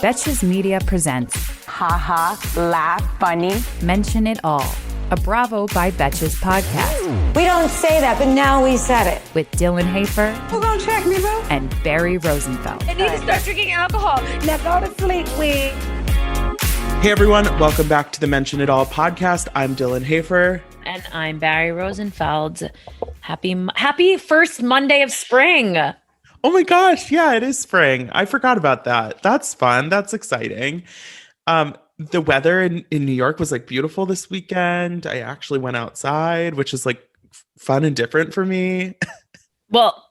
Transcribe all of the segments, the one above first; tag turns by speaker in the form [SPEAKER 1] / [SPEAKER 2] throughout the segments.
[SPEAKER 1] Betches Media presents
[SPEAKER 2] Ha laugh, funny.
[SPEAKER 1] Mention It All, a Bravo by Betches podcast.
[SPEAKER 2] We don't say that, but now we said it.
[SPEAKER 1] With Dylan Hafer.
[SPEAKER 2] Who gonna check me, bro?
[SPEAKER 1] And Barry Rosenfeld.
[SPEAKER 2] I need to start drinking alcohol. Now go to sleep, we.
[SPEAKER 3] Hey everyone, welcome back to the Mention It All podcast. I'm Dylan Hafer.
[SPEAKER 4] And I'm Barry Rosenfeld. Happy first Monday of spring.
[SPEAKER 3] Oh my gosh, yeah, it is spring. I forgot about that. That's fun. That's exciting. The weather in New York was like beautiful this weekend. I actually went outside, which is like fun and different for me.
[SPEAKER 4] Well,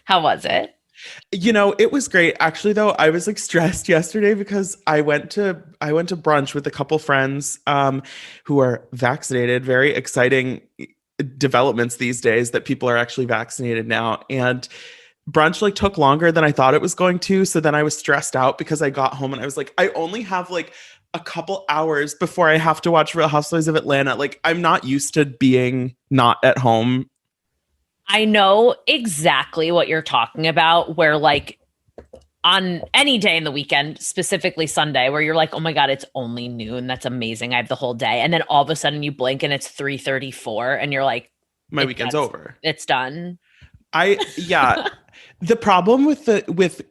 [SPEAKER 4] how was it?
[SPEAKER 3] You know, it was great. Actually, though, I was like stressed yesterday because I went to brunch with a couple friends who are vaccinated. Very exciting developments these days that people are actually vaccinated now. And brunch like took longer than I thought it was going to. So then I was stressed out because I got home and I was like, I only have like a couple hours before I have to watch Real Housewives of Atlanta. Like, I'm not used to being not at home.
[SPEAKER 4] I know exactly what you're talking about, where like on any day in the weekend, specifically Sunday, where you're like, oh my God, it's only noon. That's amazing. I have the whole day. And then all of a sudden you blink and it's 3:34 and you're like,
[SPEAKER 3] my weekend's over.
[SPEAKER 4] It's done.
[SPEAKER 3] The problem with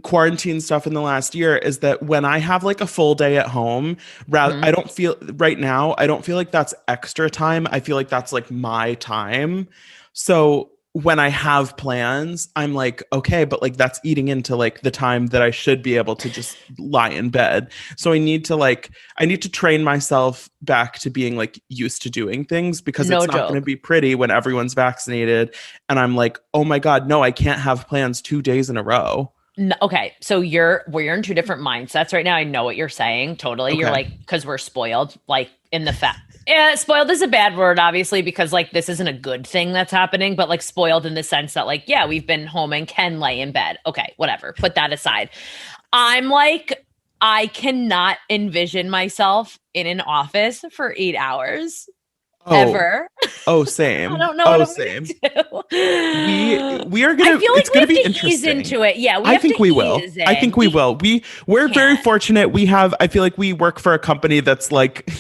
[SPEAKER 3] quarantine stuff in the last year is that when I have like a full day at home, I don't feel like that's extra time. I feel like that's like my time. So when I have plans, I'm like, okay, but like that's eating into like the time that I should be able to just lie in bed. So I need to train myself back to being like used to doing things because it's not going to be pretty when everyone's vaccinated. And I'm like, oh my God, no, I can't have plans 2 days in a row.
[SPEAKER 4] No, okay, so we're in two different mindsets right now. I know what you're saying. Totally. Okay. You're like, because we're spoiled, like in the fact. Yeah, spoiled is a bad word, obviously, because like this isn't a good thing that's happening, but like spoiled in the sense that like, yeah, we've been home and can lay in bed. Okay, whatever. Put that aside. I'm like, I cannot envision myself in an office for 8 hours. Ever.
[SPEAKER 3] Oh, same.
[SPEAKER 4] I don't know. What
[SPEAKER 3] same.
[SPEAKER 4] We
[SPEAKER 3] are gonna.
[SPEAKER 4] I feel like
[SPEAKER 3] it's gonna be
[SPEAKER 4] to ease
[SPEAKER 3] interesting.
[SPEAKER 4] into it. Yeah,
[SPEAKER 3] I think we will. We're very fortunate. I feel like we work for a company that's like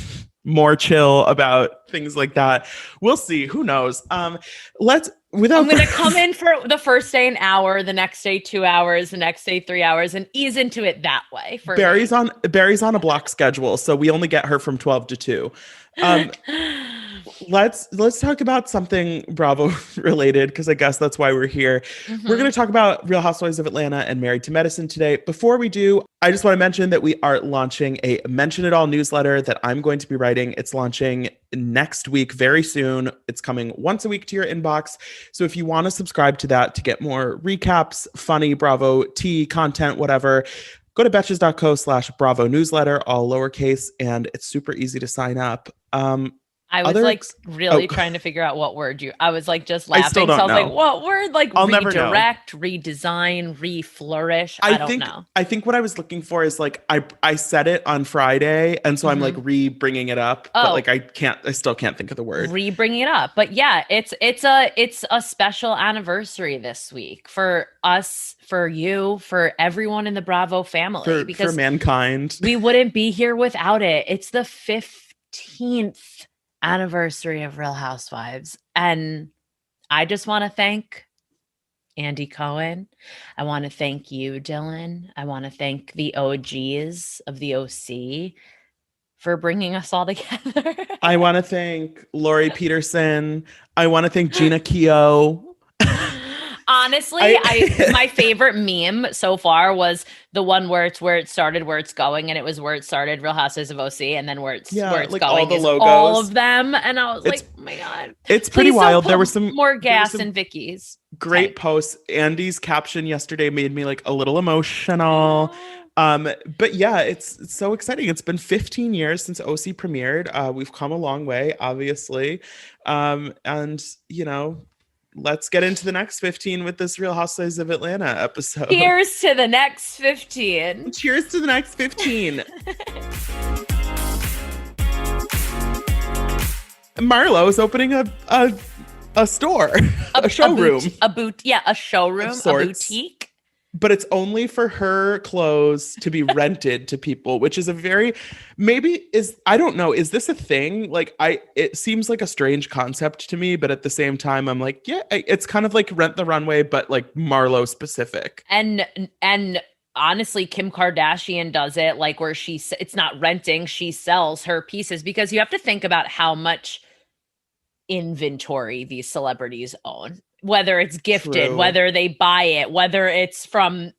[SPEAKER 3] more chill about things like that. We'll see. Who knows? I'm going to
[SPEAKER 4] come in for the first day an hour, the next day 2 hours, the next day 3 hours, and ease into it that way.
[SPEAKER 3] Barry's on a block schedule, so we only get her from 12 to 2. Let's talk about something Bravo related, because I guess that's why we're here. Mm-hmm. We're going to talk about Real Housewives of Atlanta and Married to Medicine today. Before we do, I just want to mention that we are launching a Mention It All newsletter that I'm going to be writing. It's launching next week, very soon. It's coming once a week to your inbox. So if you want to subscribe to that to get more recaps, funny Bravo tea content, whatever, go to betches.co/Bravo newsletter, all lowercase, and it's super easy to sign up.
[SPEAKER 4] I was trying to figure out what word I was like just laughing.
[SPEAKER 3] I
[SPEAKER 4] was like, what word? Like
[SPEAKER 3] I'll
[SPEAKER 4] redirect, redesign, reflourish. I don't know.
[SPEAKER 3] I think what I was looking for is like, I said it on Friday. And so I'm like bringing it up, but like, I still can't think of the word.
[SPEAKER 4] Bringing it up. But yeah, it's a special anniversary this week for us, for you, for everyone in the Bravo family.
[SPEAKER 3] For mankind.
[SPEAKER 4] We wouldn't be here without it. It's the 15th anniversary of Real Housewives, and I just want to thank Andy Cohen. I want to thank you, Dylan. I want to thank the OGs of the OC for bringing us all together.
[SPEAKER 3] I want to thank Lori Peterson. I want to thank Gina Keogh.
[SPEAKER 4] Honestly, my favorite meme so far was the one where it started, where it's going, and it was where it started, Real Housewives of OC, and then where it's like going,
[SPEAKER 3] all the logos,
[SPEAKER 4] all of them, and I was like, oh my God,
[SPEAKER 3] it's pretty wild. There was some
[SPEAKER 4] more gas in Vicky's.
[SPEAKER 3] Great posts. Andy's caption yesterday made me like a little emotional. But yeah, it's so exciting. It's been 15 years since OC premiered. We've come a long way, obviously, and you know. Let's get into the next 15 with this Real Housewives of Atlanta episode.
[SPEAKER 4] Cheers to the next 15.
[SPEAKER 3] Cheers to the next 15. Marlo is opening a store, a showroom.
[SPEAKER 4] A showroom, a boutique.
[SPEAKER 3] but it's only for her clothes to be rented to people, which is I don't know, is this a thing? Like it seems like a strange concept to me, but at the same time, I'm like, yeah, it's kind of like Rent the Runway, but like Marlo specific.
[SPEAKER 4] And honestly, Kim Kardashian does it, like where it's not renting, she sells her pieces, because you have to think about how much inventory these celebrities own, whether it's gifted,
[SPEAKER 3] True.
[SPEAKER 4] whether they buy it, whether it's from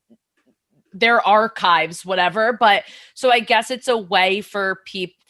[SPEAKER 4] their archives, whatever. But so I guess it's a way for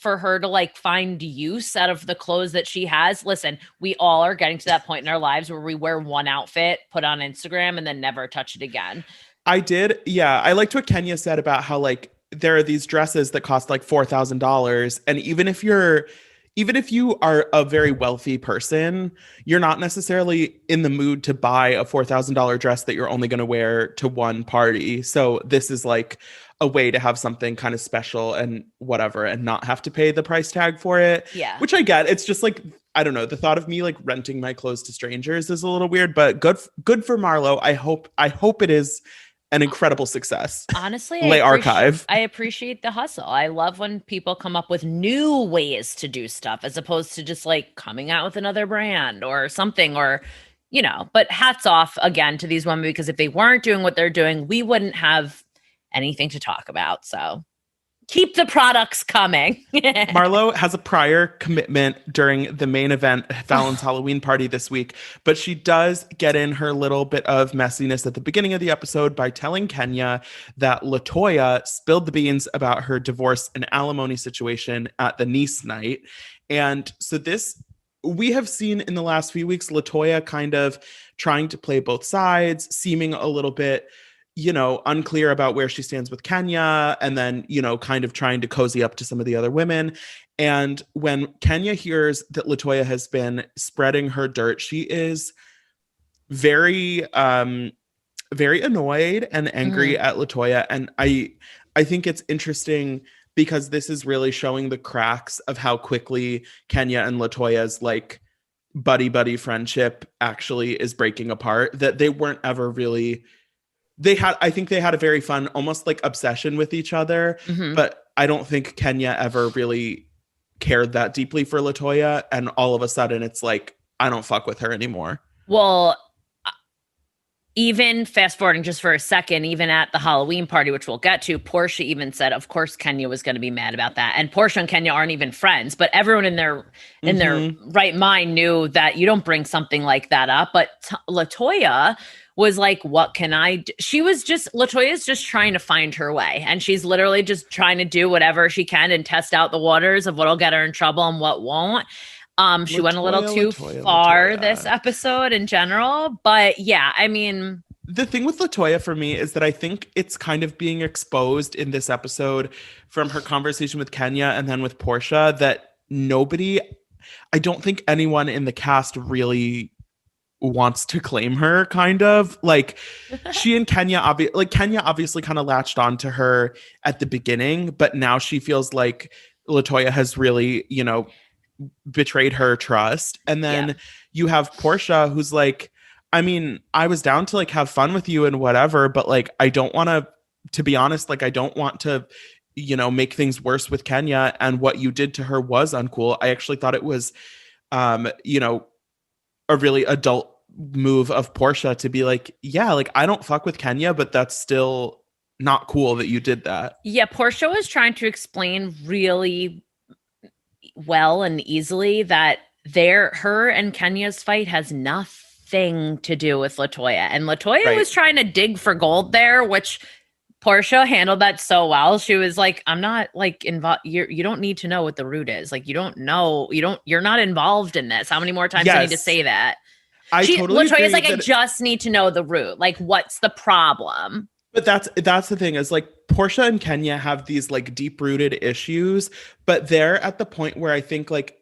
[SPEAKER 4] her to like find use out of the clothes that she has. Listen, we all are getting to that point in our lives where we wear one outfit, put on Instagram, and then never touch it again.
[SPEAKER 3] I did. Yeah. I liked what Kenya said about how like there are these dresses that cost like $4,000. And even if you are a very wealthy person, you're not necessarily in the mood to buy a $4,000 dress that you're only going to wear to one party. So this is like a way to have something kind of special and whatever, and not have to pay the price tag for it.
[SPEAKER 4] Yeah.
[SPEAKER 3] Which I get. It's just like, I don't know. The thought of me like renting my clothes to strangers is a little weird, but good for Marlo. I hope it is an incredible success.
[SPEAKER 4] Honestly,
[SPEAKER 3] I
[SPEAKER 4] appreciate the hustle. I love when people come up with new ways to do stuff as opposed to just like coming out with another brand or something, or, you know, but hats off again to these women, because if they weren't doing what they're doing, we wouldn't have anything to talk about. So keep the products coming.
[SPEAKER 3] Marlo has a prior commitment during the main event, Fallon's Halloween party this week, but she does get in her little bit of messiness at the beginning of the episode by telling Kenya that LaToya spilled the beans about her divorce and alimony situation at the niece night. And so we have seen in the last few weeks, LaToya kind of trying to play both sides, seeming a little bit, you know, unclear about where she stands with Kenya, and then, you know, kind of trying to cozy up to some of the other women. And when Kenya hears that LaToya has been spreading her dirt, she is very, very annoyed and angry at LaToya. And I think it's interesting because this is really showing the cracks of how quickly Kenya and LaToya's like buddy friendship actually is breaking apart, that they weren't ever really, I think they had a very fun, almost like obsession with each other, but I don't think Kenya ever really cared that deeply for LaToya. And all of a sudden it's like, I don't fuck with her anymore.
[SPEAKER 4] Well, even fast forwarding just for a second, even at the Halloween party, which we'll get to, Portia even said, of course, Kenya was going to be mad about that. And Portia and Kenya aren't even friends, but everyone in their right mind knew that you don't bring something like that up. But LaToya was like, what can I do? LaToya's just trying to find her way. And she's literally just trying to do whatever she can and test out the waters of what'll get her in trouble and what won't. She went a little too far this episode in general, but yeah, I mean,
[SPEAKER 3] the thing with LaToya for me is that I think it's kind of being exposed in this episode from her conversation with Kenya and then with Portia that I don't think anyone in the cast really wants to claim her, kind of like she and Kenya obviously kind of latched onto her at the beginning, but now she feels like LaToya has really, you know, betrayed her trust. And then you have Portia who's like, I mean, I was down to like have fun with you and whatever, but like I don't want to be honest, like I don't want to, you know, make things worse with Kenya, and what you did to her was uncool. I actually thought it was you know, a really adult move of Portia to be like, yeah, like I don't fuck with Kenya, but that's still not cool that you did that.
[SPEAKER 4] Yeah, Portia was trying to explain really well and easily that her and Kenya's fight has nothing to do with LaToya. And LaToya was trying to dig for gold there, which Portia handled that so well. She was like, I'm not like involved. You don't need to know what the root is. Like, you don't know, you're not involved in this. How many more times do I need to say that? LaToya's like, I just need to know the root. Like, what's the problem?
[SPEAKER 3] But that's the thing, is like Portia and Kenya have these like deep rooted issues, but they're at the point where I think like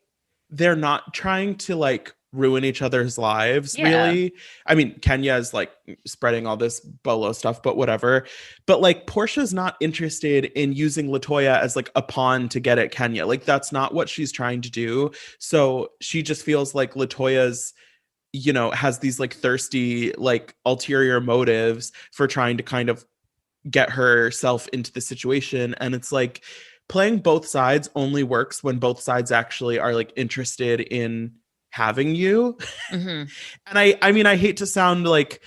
[SPEAKER 3] they're not trying to like ruin each other's lives, really. I mean, Kenya is like spreading all this bolo stuff, but whatever. But like Portia's not interested in using LaToya as like a pawn to get at Kenya. Like that's not what she's trying to do. So she just feels like LaToya's you know, has these like thirsty, like ulterior motives for trying to kind of get herself into the situation. And it's like playing both sides only works when both sides actually are like interested in having you.
[SPEAKER 4] Mm-hmm.
[SPEAKER 3] And I mean, I hate to sound like,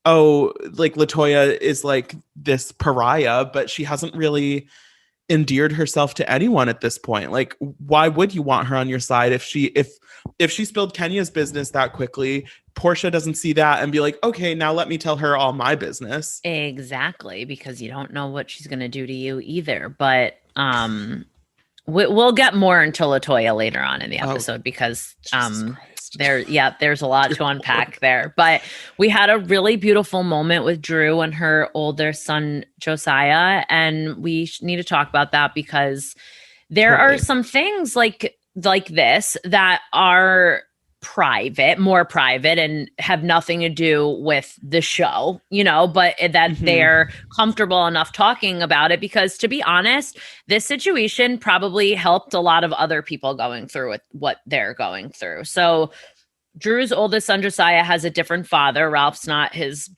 [SPEAKER 3] oh, like LaToya is like this pariah, but she hasn't really endeared herself to anyone at this point. Like, why would you want her on your side if she spilled Kenya's business that quickly? Portia doesn't see that and be like, okay, now let me tell her all my business.
[SPEAKER 4] Exactly, because you don't know what she's going to do to you either. But we'll get more into LaToya later on in the episode because there's a lot to unpack there. But we had a really beautiful moment with Drew and her older son Josiah, and we need to talk about that because there are some things like this that are more private and have nothing to do with the show, you know, but that they're comfortable enough talking about it because, to be honest, this situation probably helped a lot of other people going through with what they're going through. So Drew's oldest son Josiah has a different father. Ralph's not his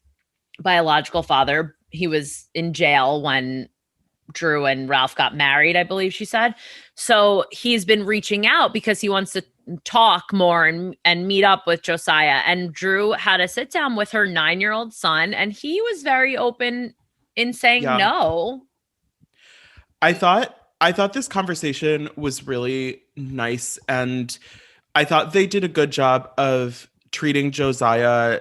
[SPEAKER 4] biological father. He was in jail when Drew and Ralph got married, I believe she said. So he's been reaching out because he wants to talk more and meet up with Josiah. And Drew had a sit down with her 9-year-old son, and he was very open in saying no.
[SPEAKER 3] I thought this conversation was really nice, and I thought they did a good job of treating Josiah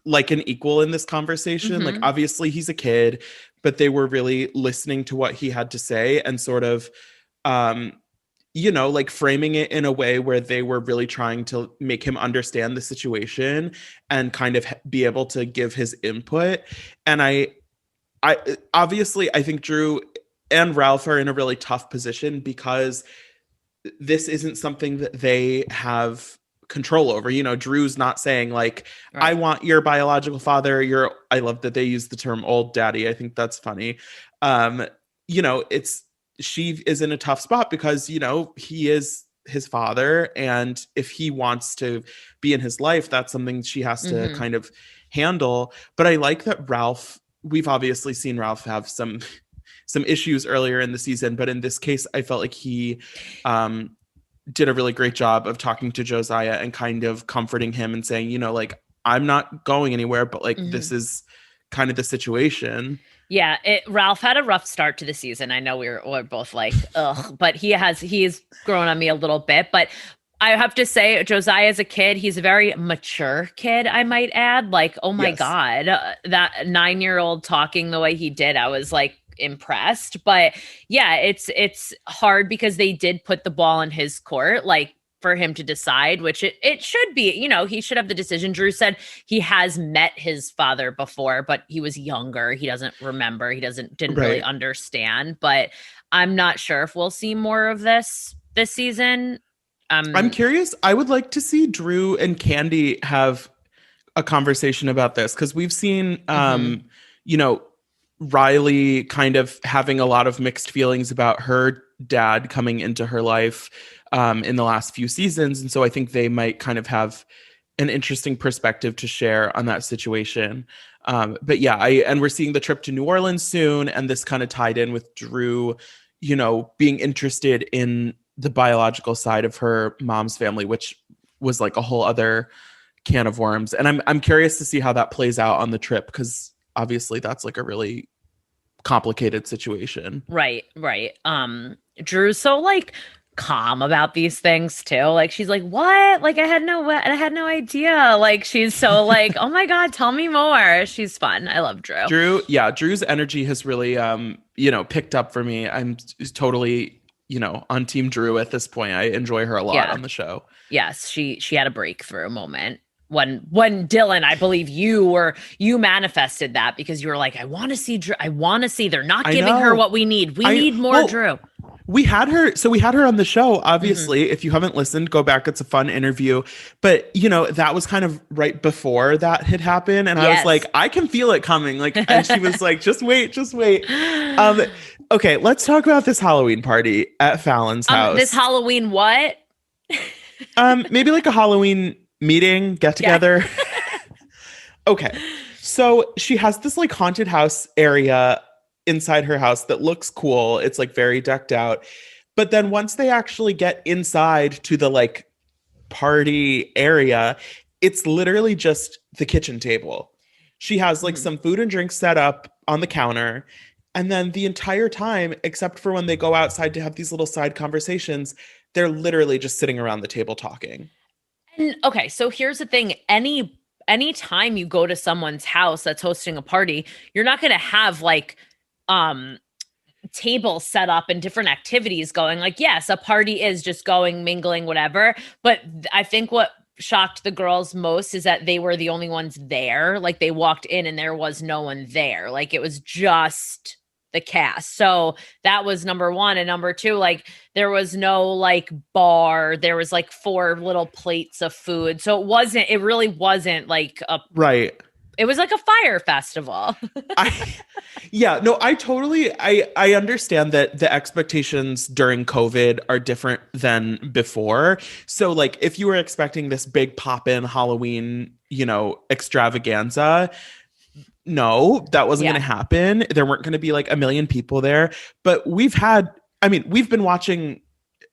[SPEAKER 3] like an equal in this conversation. Like, obviously he's a kid, but they were really listening to what he had to say and sort of, you know, like framing it in a way where they were really trying to make him understand the situation and kind of be able to give his input. And I obviously, I think Drew and Ralph are in a really tough position because this isn't something that they have control over. You know, Drew's not saying like, I want your biological father. I love that they use the term old daddy. I think that's funny. You know, she is in a tough spot because, you know, he is his father. And if he wants to be in his life, that's something she has to kind of handle. But I like that we've obviously seen Ralph have some issues earlier in the season, but in this case, I felt like he did a really great job of talking to Josiah and kind of comforting him and saying, you know, like, I'm not going anywhere, but like, this is kind of the situation.
[SPEAKER 4] Yeah, Ralph had a rough start to the season. I know we're both like, ugh, but he's grown on me a little bit. But I have to say, Josiah is a kid. He's a very mature kid, I might add. Like, oh my God, that 9-year-old talking the way he did, I was like impressed. But yeah, it's hard because they did put the ball in his court, like for him to decide, which it should be, you know, he should have the decision. Drew said he has met his father before, but he was younger. He doesn't remember. He didn't really understand, but I'm not sure if we'll see more of this season.
[SPEAKER 3] I'm curious. I would like to see Drew and Candy have a conversation about this because we've seen, you know, Riley kind of having a lot of mixed feelings about her dad coming into her life in the last few seasons. And so I think they might kind of have an interesting perspective to share on that situation. But yeah, and we're seeing the trip to New Orleans soon. And this kind of tied in with Drew, you know, being interested in the biological side of her mom's family, which was like a whole other can of worms. And I'm curious to see how that plays out on the trip, because obviously that's like a really complicated situation.
[SPEAKER 4] Right. Drew's so like calm about these things too. Like she's like, what? Like I had no idea. Like she's so like, oh my God, tell me more. She's fun. I love Drew.
[SPEAKER 3] Drew's energy has really you know, picked up for me. I'm totally, you know, on team Drew at this point. I enjoy her a lot on the show.
[SPEAKER 4] Yes, she had a breakthrough moment. When Dylan, I believe you manifested that because you were like, I want to see Drew. I want to see they're not giving her what we need. We need more Drew.
[SPEAKER 3] We had her on the show. Obviously, if you haven't listened, go back. It's a fun interview. But, you know, that was kind of right before that had happened. And I was like, I can feel it coming. Like, and she was like, just wait. Okay, let's talk about this Halloween party at Fallon's house.
[SPEAKER 4] This Halloween what?
[SPEAKER 3] Maybe like a Halloween meeting, get together. Okay. So she has this like haunted house area inside her house that looks cool. It's like very decked out. But then once they actually get inside to the like party area, it's literally just the kitchen table. She has like some food and drinks set up on the counter. And then the entire time, except for when they go outside to have these little side conversations, they're literally just sitting around the table talking.
[SPEAKER 4] And okay, so here's the thing. Any time you go to someone's house that's hosting a party, you're not going to have like tables set up and different activities going. Like, yes, a party is just going, mingling, whatever. But I think what shocked the girls most is that they were the only ones there. Like they walked in and there was no one there. Like it was just the cast. So that was number one. And number two, like there was no like bar. There was like 4 little plates of food. So it really wasn't like
[SPEAKER 3] right.
[SPEAKER 4] It was like a fire festival.
[SPEAKER 3] I understand that the expectations during COVID are different than before. So like if you were expecting this big pop-in Halloween, extravaganza, no, that wasn't going to happen. There weren't going to be like a million people there. But we've been watching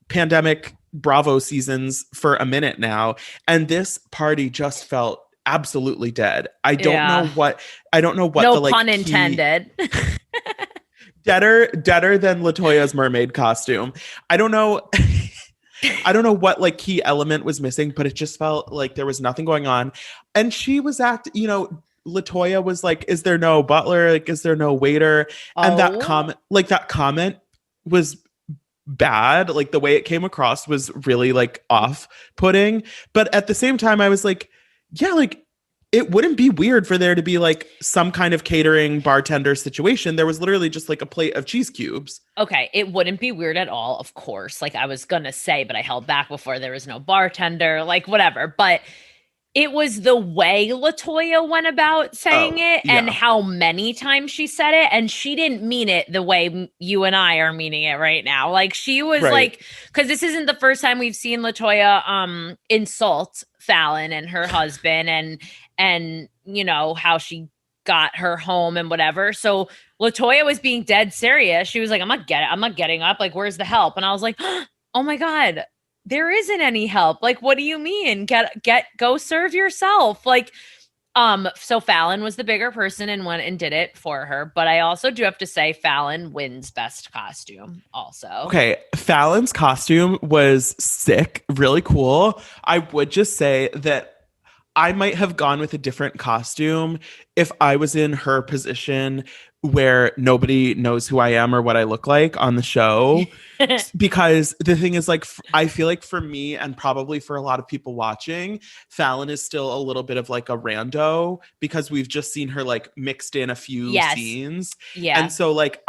[SPEAKER 3] pandemic Bravo seasons for a minute now, and this party just felt absolutely dead. I don't know what
[SPEAKER 4] no
[SPEAKER 3] the like
[SPEAKER 4] pun intended.
[SPEAKER 3] deader than LaToya's mermaid costume. I don't know what like key element was missing, but it just felt like there was nothing going on. And she was LaToya was like, is there no butler? Like, is there no waiter? And that comment was bad. Like the way it came across was really like off-putting. But at the same time, I was like, yeah, like it wouldn't be weird for there to be like some kind of catering bartender situation. There was literally just like a plate of cheese cubes.
[SPEAKER 4] Okay, it wouldn't be weird at all, of course. Like I was gonna say, but I held back before. There was no bartender, like whatever. But it was the way LaToya went about saying it and how many times she said it. And she didn't mean it the way you and I are meaning it right now. Like she was like, because this isn't the first time we've seen LaToya insult Fallon and her husband and how she got her home and whatever. So LaToya was being dead serious. She was like, I'm not getting up. Like, where's the help? And I was like, oh my God, there isn't any help. Like, what do you mean? Go serve yourself. Like, so Fallon was the bigger person and went and did it for her. But I also do have to say Fallon wins best costume also.
[SPEAKER 3] Okay. Fallon's costume was sick, really cool. I would just say that I might have gone with a different costume if I was in her position where nobody knows who I am or what I look like on the show. Because the thing is, like, I feel like for me and probably for a lot of people watching, Fallon is still a little bit of like a rando because we've just seen her like mixed in a few scenes. Yeah. And so like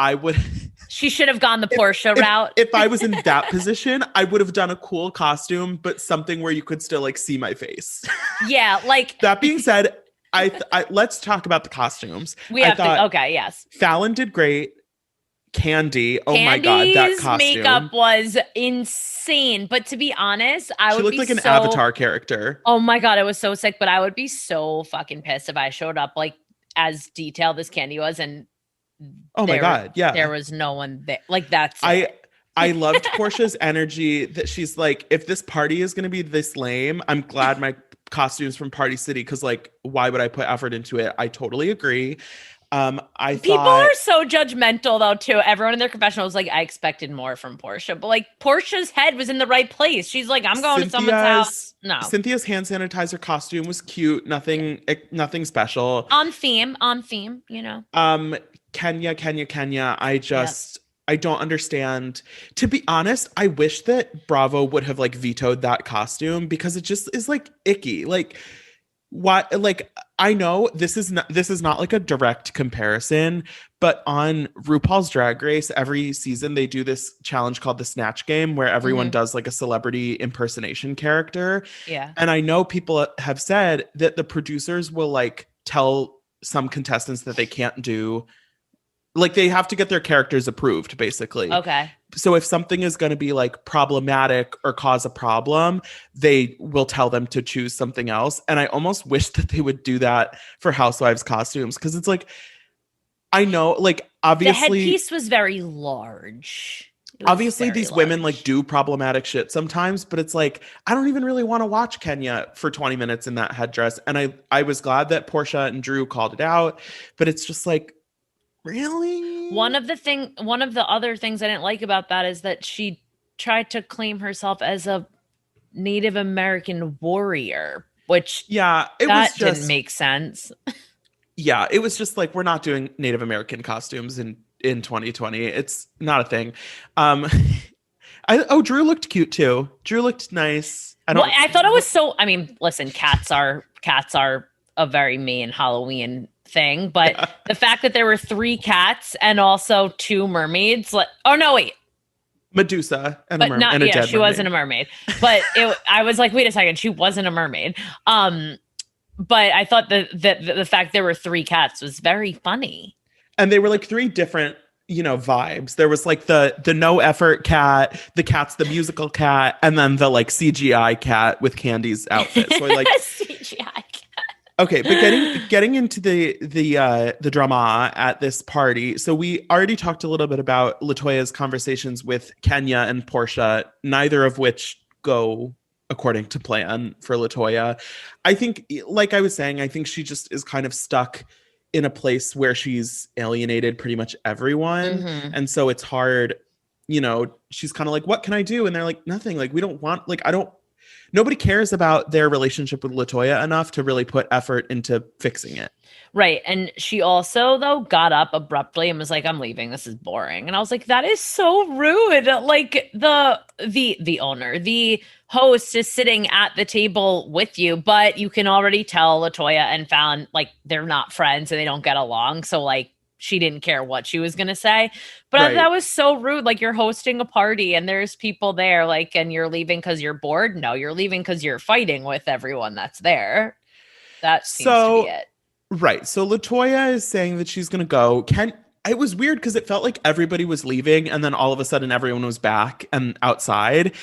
[SPEAKER 4] she should have gone the Portia route.
[SPEAKER 3] If I was in that position, I would have done a cool costume, but something where you could still like see my face.
[SPEAKER 4] Yeah. Like
[SPEAKER 3] that being said, I let's talk about the costumes.
[SPEAKER 4] Yes.
[SPEAKER 3] Fallon did great. Candy, my God, that costume.
[SPEAKER 4] Makeup was insane. But to be honest,
[SPEAKER 3] she looked like an Avatar character.
[SPEAKER 4] Oh my God, it was so sick. But I would be so fucking pissed if I showed up like as detailed as Candy was, and
[SPEAKER 3] my God, yeah,
[SPEAKER 4] there was no one there. Like that's
[SPEAKER 3] I loved Portia's energy that she's like, if this party is going to be this lame, I'm glad my costumes from Party City, because like, why would I put effort into it? I totally agree. People
[SPEAKER 4] are so judgmental though too. Everyone in their confessional was like, I expected more from Portia, but like Portia's head was in the right place. She's like, I'm going to someone's house. No,
[SPEAKER 3] Cynthia's hand sanitizer costume was cute. Nothing special.
[SPEAKER 4] On theme,
[SPEAKER 3] Kenya. I don't understand. To be honest, I wish that Bravo would have like vetoed that costume because it just is like icky. Like, what? Like, I know this is not like a direct comparison, but on RuPaul's Drag Race, every season they do this challenge called the Snatch Game where everyone does like a celebrity impersonation character.
[SPEAKER 4] Yeah.
[SPEAKER 3] And I know people have said that the producers will like tell some contestants that they can't do like they have to get their characters approved, basically.
[SPEAKER 4] Okay.
[SPEAKER 3] So if something is going to be like problematic or cause a problem, they will tell them to choose something else. And I almost wish that they would do that for Housewives costumes, because it's like, I know, like, obviously
[SPEAKER 4] the headpiece was very large.
[SPEAKER 3] Obviously, these women like do problematic shit sometimes, but it's like, I don't even really want to watch Kenya for 20 minutes in that headdress. And I was glad that Portia and Drew called it out, but it's just like, really?
[SPEAKER 4] One of the other things I didn't like about that is that she tried to claim herself as a Native American warrior, which didn't make sense.
[SPEAKER 3] Yeah, it was just like, we're not doing Native American costumes in 2020. It's not a thing. Drew looked cute too. Drew looked nice.
[SPEAKER 4] I thought it was so. I mean, listen, cats are a very main Halloween thing, but the fact that there were 3 cats and also 2 mermaids.
[SPEAKER 3] Medusa and a
[SPEAKER 4] dead
[SPEAKER 3] mermaid.
[SPEAKER 4] She wasn't a mermaid, but I was like, wait a second, she wasn't a mermaid. But I thought the fact there were 3 cats was very funny.
[SPEAKER 3] And they were like 3 different, vibes. There was like the no effort cat, the cat's the musical cat, and then the like CGI cat with Candy's outfit. So I like
[SPEAKER 4] CGI cat.
[SPEAKER 3] Okay, but getting into the drama at this party. So we already talked a little bit about LaToya's conversations with Kenya and Portia, neither of which go according to plan for LaToya. I think, like I was saying, I think she just is kind of stuck in a place where she's alienated pretty much everyone.
[SPEAKER 4] Mm-hmm.
[SPEAKER 3] And so it's hard, she's kind of like, what can I do? And they're like, nothing. Like, we don't want, like, nobody cares about their relationship with LaToya enough to really put effort into fixing it.
[SPEAKER 4] Right. And she also, though, got up abruptly and was like, I'm leaving. This is boring. And I was like, that is so rude. Like the owner, the host is sitting at the table with you, but you can already tell LaToya and Fallon, like, they're not friends and they don't get along. So like, she didn't care what she was going to say, but that was so rude. Like, you're hosting a party and there's people there, like, and you're leaving because you're bored. No, you're leaving because you're fighting with everyone that's there. That seems to be it.
[SPEAKER 3] Right. So LaToya is saying that she's going to go. It was weird because it felt like everybody was leaving and then all of a sudden everyone was back and outside.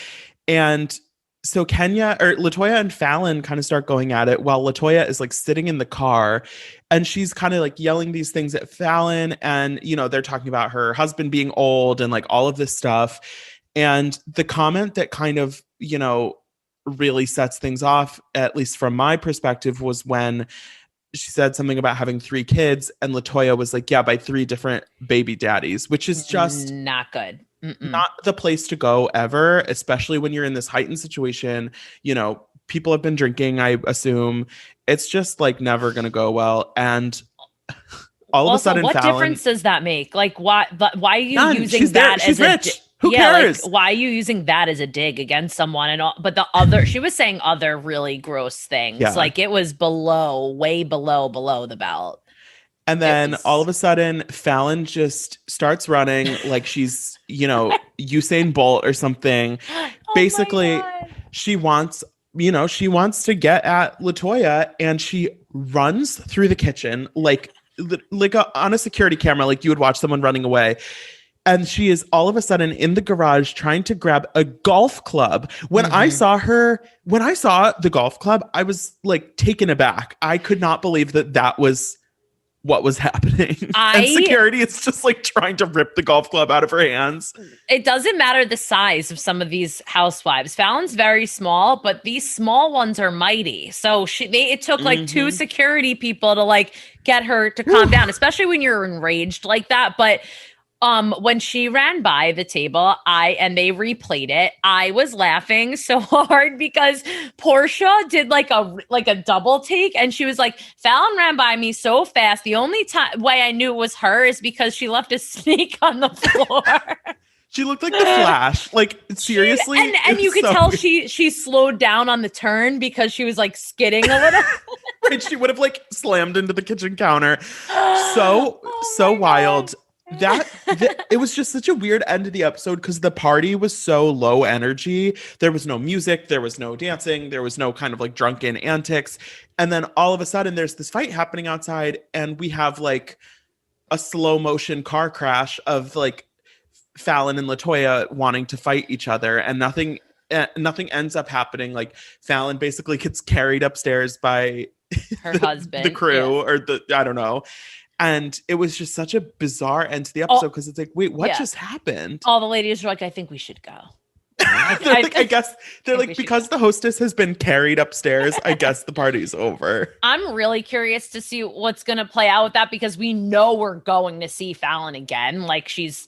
[SPEAKER 3] And so LaToya and Fallon kind of start going at it while LaToya is like sitting in the car and she's kind of like yelling these things at Fallon. And, they're talking about her husband being old and like all of this stuff. And the comment that kind of, really sets things off, at least from my perspective, was when she said something about having 3 kids and LaToya was like, yeah, by 3 different baby daddies, which is just
[SPEAKER 4] not good.
[SPEAKER 3] Not the place to go ever, especially when you're in this heightened situation. People have been drinking, I assume. It's just like never going to go well. And all of a sudden,
[SPEAKER 4] what
[SPEAKER 3] Fallon,
[SPEAKER 4] difference does that make? Like, why are you
[SPEAKER 3] none.
[SPEAKER 4] using
[SPEAKER 3] She's
[SPEAKER 4] that
[SPEAKER 3] there. She's
[SPEAKER 4] as
[SPEAKER 3] rich. Who cares?
[SPEAKER 4] Like, why are you using that as a dig against someone? And but she was saying other really gross things. Yeah. Like, it was way below the belt.
[SPEAKER 3] And then all of a sudden, Fallon just starts running like she's, Usain Bolt or something. Basically, she wants to get at LaToya, and she runs through the kitchen like on a security camera, like you would watch someone running away. And she is all of a sudden in the garage trying to grab a golf club. When I saw the golf club, I was like taken aback. I could not believe that was what was happening. And security is just like trying to rip the golf club out of her hands.
[SPEAKER 4] It doesn't matter the size of some of these housewives. Fallon's very small, but these small ones are mighty. So it took like 2 security people to like get her to calm down, especially when you're enraged like that. But when she ran by the table, and they replayed it, I was laughing so hard because Portia did like a double take, and she was like, Fallon ran by me so fast. The only way I knew it was her is because she left a snake on the floor.
[SPEAKER 3] She looked like the Flash. Like, seriously.
[SPEAKER 4] And you could tell she slowed down on the turn because she was like skidding a little.
[SPEAKER 3] Right, she would have like slammed into the kitchen counter. So wild.
[SPEAKER 4] God.
[SPEAKER 3] It was just such a weird end to the episode because the party was so low energy. There was no music, there was no dancing, there was no kind of like drunken antics. And then all of a sudden there's this fight happening outside, and we have like a slow motion car crash of like Fallon and LaToya wanting to fight each other, and nothing ends up happening. Like Fallon basically gets carried upstairs by
[SPEAKER 4] her husband,
[SPEAKER 3] the crew, or I don't know. And it was just such a bizarre end to the episode because it's like, wait, what just happened?
[SPEAKER 4] All the ladies were like, I think we should go.
[SPEAKER 3] I guess they're like, because the hostess has been carried upstairs, I guess the party's over.
[SPEAKER 4] I'm really curious to see what's going to play out with that, because we know we're going to see Fallon again. Like she's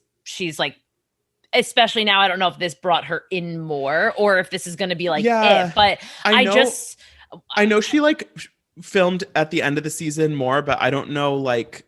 [SPEAKER 4] like, especially now, I don't know if this brought her in more or if this is going to be like it, but I know
[SPEAKER 3] she like filmed at the end of the season more, but I don't know like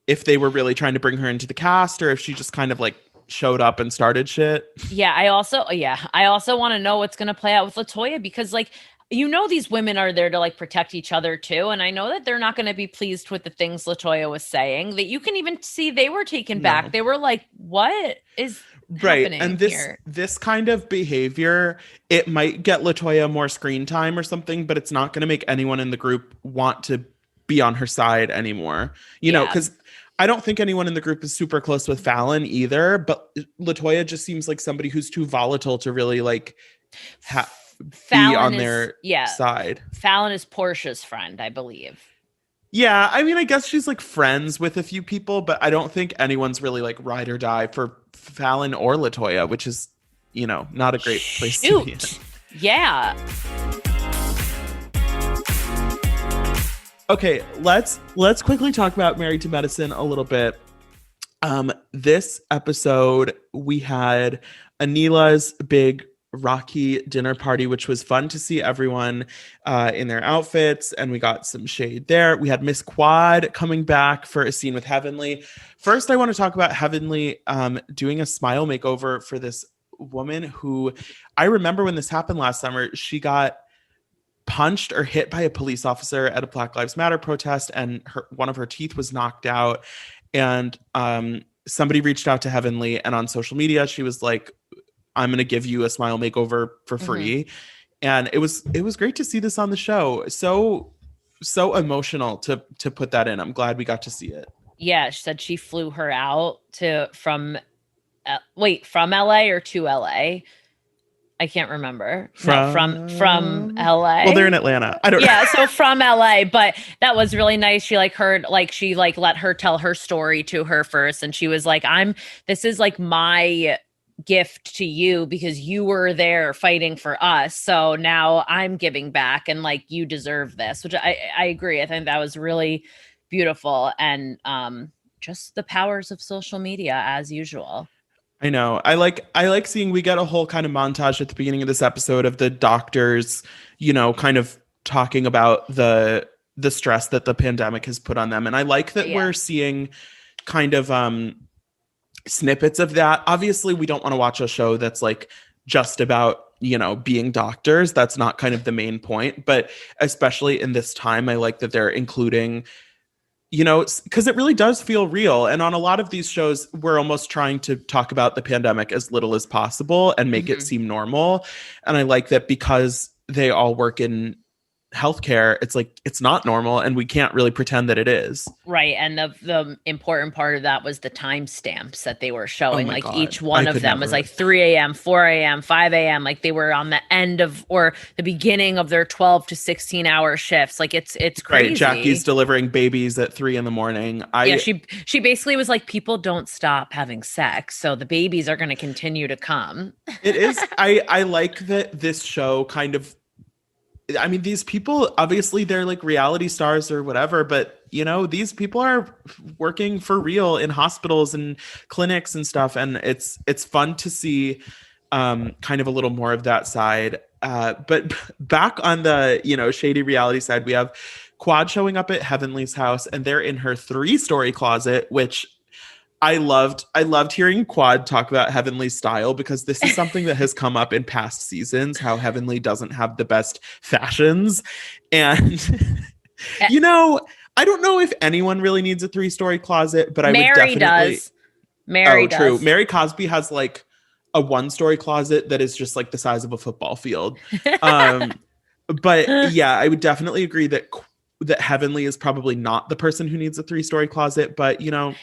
[SPEAKER 3] if they were really trying to bring her into the cast or if she just kind of like showed up and started shit.
[SPEAKER 4] Yeah, I also want to know what's going to play out with LaToya, because like, you know, these women are there to like protect each other too, and I know that they're not going to be pleased with the things LaToya was saying. That you can even see they were taken back. They were like, "What is happening
[SPEAKER 3] and
[SPEAKER 4] here?"
[SPEAKER 3] This kind of behavior, it might get LaToya more screen time or something, but it's not going to make anyone in the group want to be on her side anymore. You know, because I don't think anyone in the group is super close with Fallon either, but LaToya just seems like somebody who's too volatile to really like
[SPEAKER 4] Fallon
[SPEAKER 3] be on their side.
[SPEAKER 4] Fallon is Portia's friend, I believe.
[SPEAKER 3] Yeah, I mean, I guess she's like friends with a few people, but I don't think anyone's really like ride or die for Fallon or LaToya, which is, you know, not a great place to be in.
[SPEAKER 4] Yeah.
[SPEAKER 3] Okay, let's quickly talk about Married to Medicine a little bit. This episode, we had Anila's big Rocky dinner party, which was fun to see everyone in their outfits, and we got some shade there. We had Miss Quad coming back for a scene with Heavenly. First, I want to talk about Heavenly doing a smile makeover for this woman who, I remember when this happened last summer, she got punched or hit by a police officer at a Black Lives Matter protest, and one of her teeth was knocked out. And somebody reached out to Heavenly, and on social media, she was like, I'm going to give you a smile makeover for free. Mm-hmm. And it was great to see this on the show. So emotional to put that in. I'm glad we got to see it.
[SPEAKER 4] Yeah. She said she flew her out from LA or to LA. I can't remember. From LA.
[SPEAKER 3] Well, they're in Atlanta. I don't know.
[SPEAKER 4] Yeah, so from LA, but that was really nice. She let her tell her story to her first, and she was like, this is like my gift to you because you were there fighting for us. So now I'm giving back, and like, you deserve this, which I agree. I think that was really beautiful, and just the powers of social media as usual.
[SPEAKER 3] I know. I like seeing, we get a whole kind of montage at the beginning of this episode of the doctors, you know, kind of talking about the stress that the pandemic has put on them. And I like that we're seeing kind of snippets of that. Obviously, we don't want to watch a show that's like just about, you know, being doctors. That's not kind of the main point. But especially in this time, I like that they're including, you know, because it really does feel real. And on a lot of these shows, we're almost trying to talk about the pandemic as little as possible and make it seem normal. And I like that because they all work in healthcare, it's like, it's not normal, and we can't really pretend that it is.
[SPEAKER 4] Right. And the important part of that was the timestamps that they were showing. Like God. Each one of them was like 3 a.m., 4 a.m., 5 a.m. Like they were on the end of, or the beginning of their 12 to 16 hour shifts. Like it's crazy.
[SPEAKER 3] Right. Jackie's delivering babies at 3 a.m.
[SPEAKER 4] She basically was like, people don't stop having sex, so the babies are going to continue to come.
[SPEAKER 3] It is. I like that this show kind of, I mean, these people, obviously they're like reality stars or whatever, but you know, these people are working for real in hospitals and clinics and stuff. And it's fun to see kind of a little more of that side. But back on the, you know, shady reality side, we have Quad showing up at Heavenly's house, and they're in her 3-story closet, which I loved hearing Quad talk about Heavenly's style, because this is something that has come up in past seasons, how Heavenly doesn't have the best fashions. And, you know, I don't know if anyone really needs a 3-story closet, but
[SPEAKER 4] Mary
[SPEAKER 3] would definitely.
[SPEAKER 4] Does. Mary does.
[SPEAKER 3] True. Mary Cosby has like a 1-story closet that is just like the size of a football field. But yeah, I would definitely agree that that Heavenly is probably not the person who needs a 3-story closet, but you know,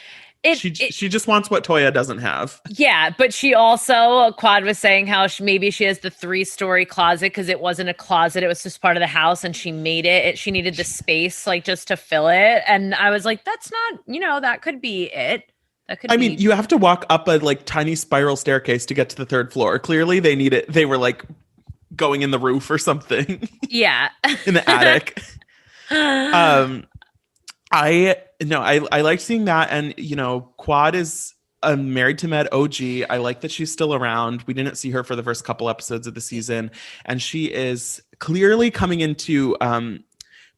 [SPEAKER 3] she just wants what Toya doesn't have.
[SPEAKER 4] Yeah, but she also, Quad was saying how maybe she has the 3-story closet because it wasn't a closet, it was just part of the house, and she made it. She needed the space like just to fill it, and I was like, that's not, you know, that could be it.
[SPEAKER 3] I mean, you have to walk up a like tiny spiral staircase to get to the 3rd floor. Clearly, they need it. They were like going in the roof or something.
[SPEAKER 4] Yeah,
[SPEAKER 3] in the attic. I like seeing that, and you know, Quad is a Married to Med OG. I like that she's still around. We didn't see her for the first couple episodes of the season, and she is clearly coming into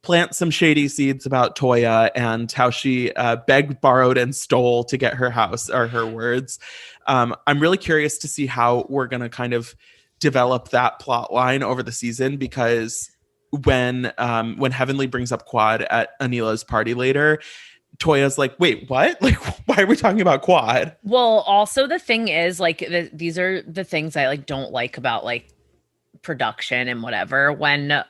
[SPEAKER 3] plant some shady seeds about Toya and how she begged, borrowed, and stole to get her house, are her words. I'm really curious to see how we're gonna kind of develop that plot line over the season, because when Heavenly brings up Quad at Anila's party later, Toya's like, wait, what? Like, why are we talking about Quad?
[SPEAKER 4] Well, also the thing is, like, these are the things I like don't like about like production and whatever. When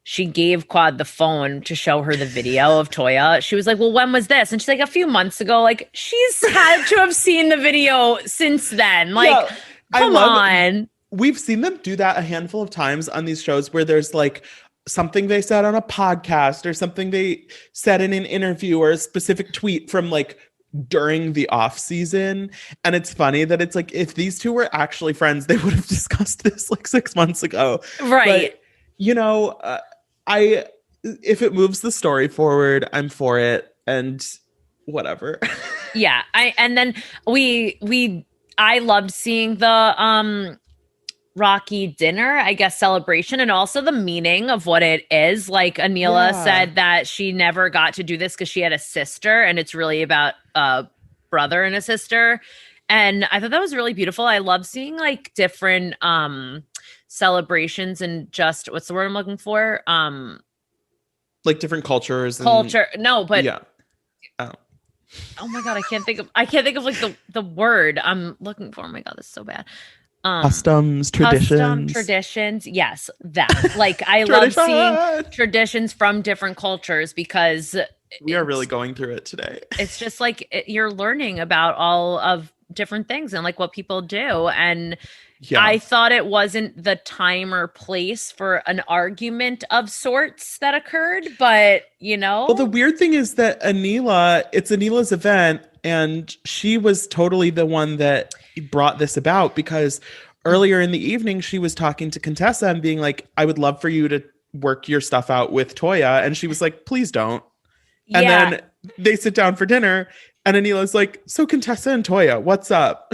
[SPEAKER 4] she gave Quad the phone to show her the video of Toya, she was like, well, when was this? And she's like, a few months ago. Like, she's had to have seen the video since then. Like, yeah, come on.
[SPEAKER 3] We've seen them do that a handful of times on these shows where there's like something they said on a podcast or something they said in an interview or a specific tweet from like during the off season. And it's funny that it's like, if these two were actually friends, they would have discussed this like 6 months ago.
[SPEAKER 4] Right.
[SPEAKER 3] But, you know, if it moves the story forward, I'm for it, and whatever.
[SPEAKER 4] Yeah. I loved seeing the, Rocky dinner, I guess, celebration, and also the meaning of what it is. Like Anila said that she never got to do this because she had a sister, and it's really about a brother and a sister. And I thought that was really beautiful. I love seeing like different celebrations and just, what's the word I'm looking for?
[SPEAKER 3] Like different cultures.
[SPEAKER 4] No, but
[SPEAKER 3] yeah.
[SPEAKER 4] Oh my God, I can't think of like the word I'm looking for. Oh my God, this is so bad.
[SPEAKER 3] Customs, traditions.
[SPEAKER 4] Yes, that. Like, I love seeing traditions from different cultures, because
[SPEAKER 3] we are really going through it today.
[SPEAKER 4] It's just like you're learning about all of different things and like what people do. And yeah. I thought it wasn't the time or place for an argument of sorts that occurred, but you know.
[SPEAKER 3] Well, the weird thing is that it's Anila's event, and she was totally the one that brought this about, because earlier in the evening she was talking to Contessa and being like, I would love for you to work your stuff out with Toya, and she was like, please don't. And then they sit down for dinner, and Anila's like, so Contessa and Toya, what's up?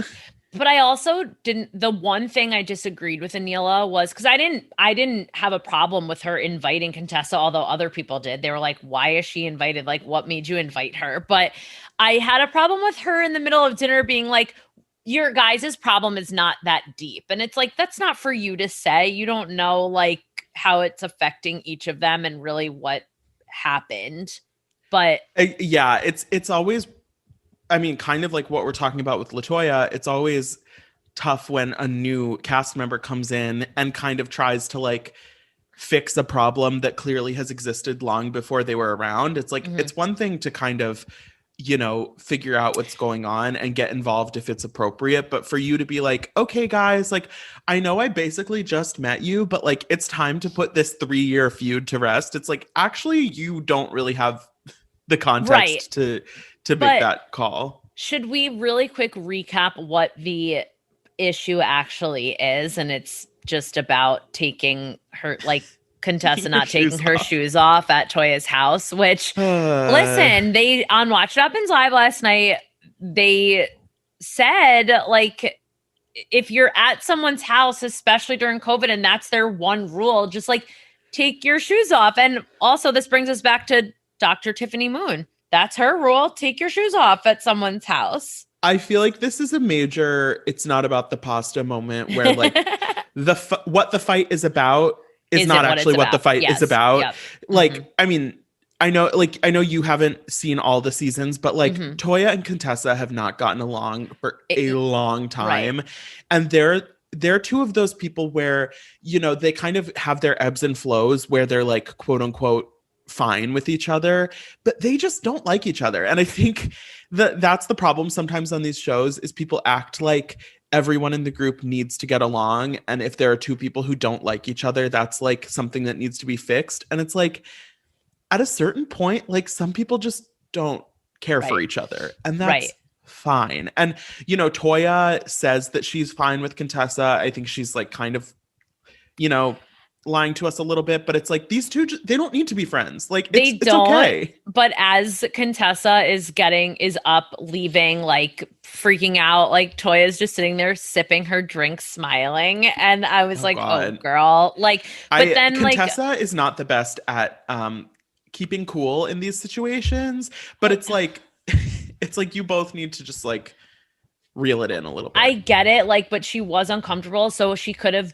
[SPEAKER 4] But I also the one thing I disagreed with Anila was, because I didn't have a problem with her inviting Contessa, although other people did. They were like, why is she invited? Like, what made you invite her? But I had a problem with her in the middle of dinner being like, your guys' problem is not that deep. And it's like, that's not for you to say. You don't know like how it's affecting each of them and really what happened. But
[SPEAKER 3] yeah, it's always, I mean, kind of like what we're talking about with LaToya, it's always tough when a new cast member comes in and kind of tries to like fix a problem that clearly has existed long before they were around. It's like, it's one thing to kind of, you know, figure out what's going on and get involved if it's appropriate. But for you to be like, okay, guys, like, I know I basically just met you, but like, it's time to put this 3-year feud to rest. It's like, actually, you don't really have the context to make that call.
[SPEAKER 4] Should we really quick recap what the issue actually is? And it's just about taking her, like, Contessa not taking her shoes off at Toya's house, which listen, they on Watch It Happens Live last night, they said like, if you're at someone's house, especially during COVID, and that's their one rule, just like take your shoes off. And also this brings us back to Dr. Tiffany Moon. That's her rule. Take your shoes off at someone's house.
[SPEAKER 3] I feel like this is a major, it's not about the pasta moment where like what the fight is about is not actually what the fight is about. Yep. Like, I mean, I know you haven't seen all the seasons, but like Toya and Contessa have not gotten along for a long time. Right. And they're two of those people where, you know, they kind of have their ebbs and flows where they're like, quote unquote, fine with each other, but they just don't like each other. And I think that's the problem sometimes on these shows is people act like everyone in the group needs to get along. And if there are two people who don't like each other, that's like something that needs to be fixed. And it's like, at a certain point, like some people just don't care for each other. And that's fine. And, you know, Toya says that she's fine with Contessa. I think she's like kind of, you know, lying to us a little bit, but it's like these two, they don't need to be friends. Like it's okay.
[SPEAKER 4] But as Contessa is up, leaving, like freaking out, like Toya's just sitting there sipping her drink, smiling. And I was God. Oh girl. Like, but then
[SPEAKER 3] Contessa is not the best at keeping cool in these situations, but it's like, it's like you both need to just like reel it in a little bit.
[SPEAKER 4] I get it. Like, but she was uncomfortable. So she could have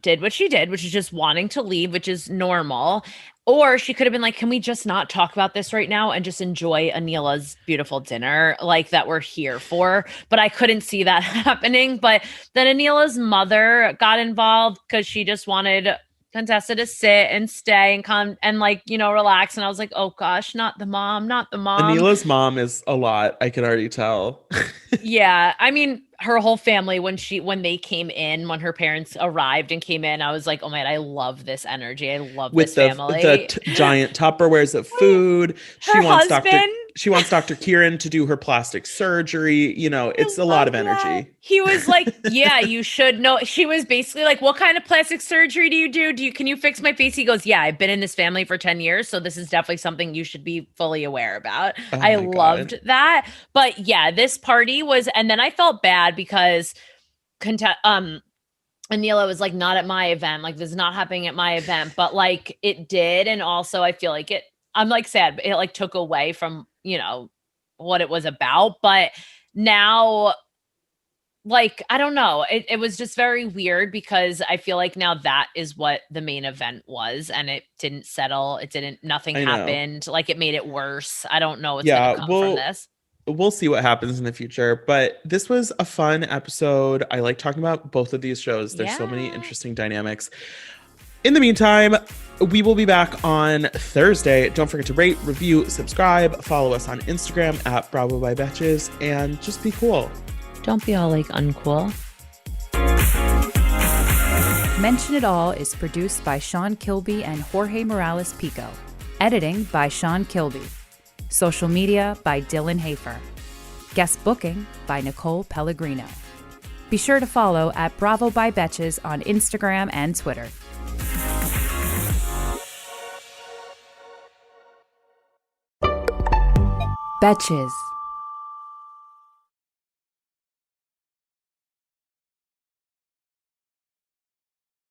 [SPEAKER 4] did what she did, which is just wanting to leave, which is normal. Or she could have been like, can we just not talk about this right now and just enjoy Anila's beautiful dinner like that we're here for? But I couldn't see that happening. But then Anila's mother got involved because she just wanted Contessa to sit and stay and come and like, you know, relax. And I was like, oh gosh, not the mom.
[SPEAKER 3] Anila's mom is a lot. I can already tell.
[SPEAKER 4] Yeah. I mean, her whole family, when they came in, when her parents arrived and came in, I was like, oh man, I love this energy. I love this family.
[SPEAKER 3] With the giant Tupperwares of food. She wants Dr. Kieran to do her plastic surgery. You know, it's a lot of energy.
[SPEAKER 4] He was like, yeah, you should know. She was basically like, what kind of plastic surgery do you do? Can you fix my face? He goes, yeah, I've been in this family for 10 years. So this is definitely something you should be fully aware about. I loved that. But yeah, this party was, and then I felt bad because Anila was like, not at my event. Like, this is not happening at my event, but like it did. And also I feel like I'm like sad, it like took away from, you know, what it was about. But now, like, I don't know. It was just very weird because I feel like now that is what the main event was, and it didn't settle. Nothing happened. Like, it made it worse. I don't know what's going to come from this.
[SPEAKER 3] We'll see what happens in the future, but this was a fun episode. I like talking about both of these shows. There's so many interesting dynamics. In the meantime, we will be back on Thursday. Don't forget to rate, review, subscribe, follow us on Instagram at Bravo by Betches, and just be cool.
[SPEAKER 4] Don't be all like uncool.
[SPEAKER 1] Mention It All is produced by Sean Kilby and Jorge Morales Pico. Editing by Sean Kilby. Social media by Dylan Hafer. Guest booking by Nicole Pellegrino. Be sure to follow at Bravo by Betches on Instagram and Twitter. Betches.